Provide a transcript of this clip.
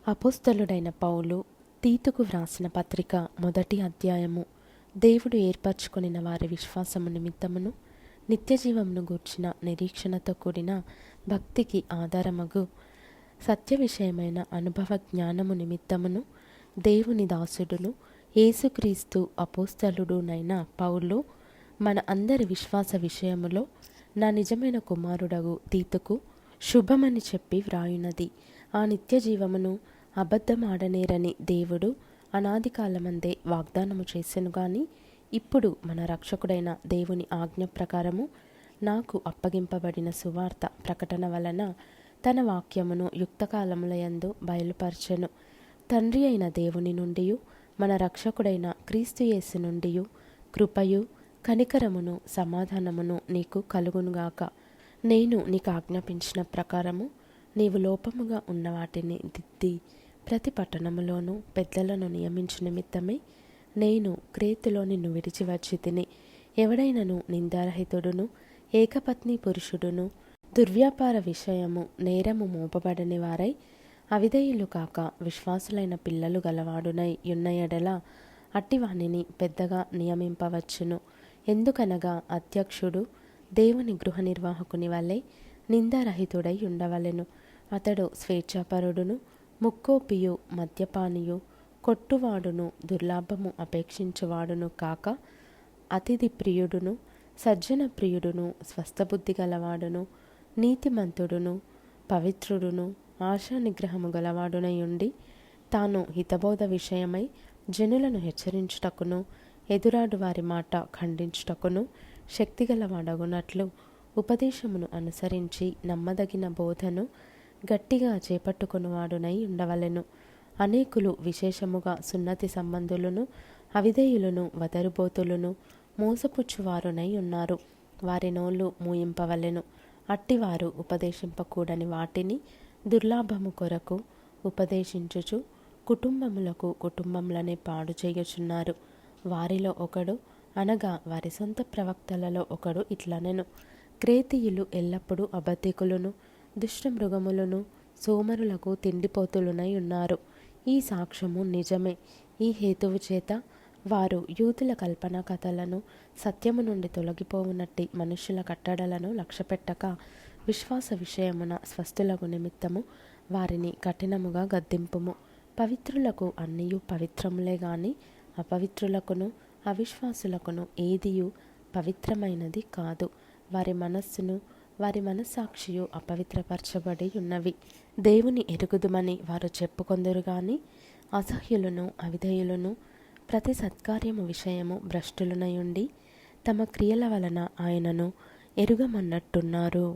అపోస్తలుడైన పౌలు తీతుకు వ్రాసిన పత్రిక 1వ అధ్యాయము. దేవుడు ఏర్పరచుకొనిన వారి విశ్వాసము నిమిత్తమును నిత్యజీవమును గూర్చిన నిరీక్షణతో కూడిన భక్తికి ఆధారమగు సత్య విషయమైన అనుభవ జ్ఞానము నిమిత్తమును దేవుని దాసుడును యేసుక్రీస్తు అపోస్తలుడునైన పౌలు మన అందరి విశ్వాస విషయములో నా నిజమైన కుమారుడగు తీతుకు శుభమని చెప్పి వ్రాయున్నది. ఆ నిత్య జీవమును అబద్ధమాడనేరని దేవుడు అనాది కాలమందే వాగ్దానము చేసెను గాని ఇప్పుడు మన రక్షకుడైన దేవుని ఆజ్ఞ ప్రకారము నాకు అప్పగింపబడిన సువార్త ప్రకటన వలన తన వాక్యమును యుక్తకాలములయందు బయలుపరచెను. తండ్రి అయిన దేవుని నుండి మన రక్షకుడైన క్రీస్తు యేసు నుండి కృపయు కనికరమును సమాధానమును నీకు కలుగునుగాక. నేను నీకు ఆజ్ఞాపించిన ప్రకారము నీవు లోపముగా ఉన్న వాటిని దిద్ది ప్రతి పట్టణములోనూ పెద్దలను నియమించు నిమిత్తమై నేను క్రేతులో నిన్ను విడిచి వచ్చి తిని. ఎవడైనను నిందారహితుడును ఏకపత్ని పురుషుడును దుర్వ్యాపార విషయము నేరము మోపబడని వారై అవిధేయులు కాక విశ్వాసులైన పిల్లలు గలవాడునై యున్న ఎడల అట్టివానిని పెద్దగా నియమింపవచ్చును. ఎందుకనగా అధ్యక్షుడు దేవుని గృహ నిర్వాహకుని వలె నిందారహితుడై ఉండవలెను. అతడు స్వేచ్ఛాపరుడును ముక్కోపియు మద్యపానియు కొట్టువాడును దుర్లాభము అపేక్షించువాడును కాక అతిథి ప్రియుడును సజ్జన ప్రియుడును స్వస్థబుద్ధి గలవాడును నీతిమంతుడును పవిత్రుడును ఆశా నిగ్రహము గలవాడునై ఉండి తాను హితబోధ విషయమై జనులను హెచ్చరించుటకును ఎదురాడు వారి మాట ఖండించుటకును శక్తిగలవాడగునట్లు ఉపదేశమును అనుసరించి నమ్మదగిన బోధను గట్టిగా చేపట్టుకునివాడునై ఉండవలెను. అనేకులు విశేషముగా సున్నతి సంబంధులను అవిధేయులను వదరుబోతులను మోసపుచ్చువారునై ఉన్నారు. వారి నోళ్ళు మూయింపవలెను. అట్టివారు ఉపదేశింపకూడని వాటిని దుర్లాభము కొరకు ఉపదేశించుచు కుటుంబములనే పాడు చేయుచున్నారు. వారిలో ఒకడు అనగా వారి సొంత ప్రవక్తలలో ఒకడు ఇట్లనెను: క్రేతీయులు ఎల్లప్పుడూ అబద్ధికులను దుష్టమృగములను సోమరులకు తిండిపోతులునై ఉన్నారు. ఈ సాక్ష్యము నిజమే. ఈ హేతువు చేత వారు యూదుల కల్పనా కథలను సత్యము నుండి తొలగిపోవునట్టి మనుష్యుల కట్టడలను లక్ష్యపెట్టక విశ్వాస విషయమున స్వస్థులకు నిమిత్తము వారిని కఠినముగా గద్దింపుము. పవిత్రులకు అన్నియు పవిత్రములే గాని అపవిత్రులకును అవిశ్వాసులకును ఏదియు పవిత్రమైనది కాదు. వారి మనస్సును వారి మనస్సాక్షియు అపవిత్రపరచబడి ఉన్నవి. దేవుని ఎరుగుదుమని వారు చెప్పుకొందురు గాని అసహ్యులను అవిధేయులను ప్రతి సత్కార్యము విషయము భ్రష్టులనై ఉండి తమ క్రియల వలన ఆయనను ఎరుగమన్నట్టున్నారు.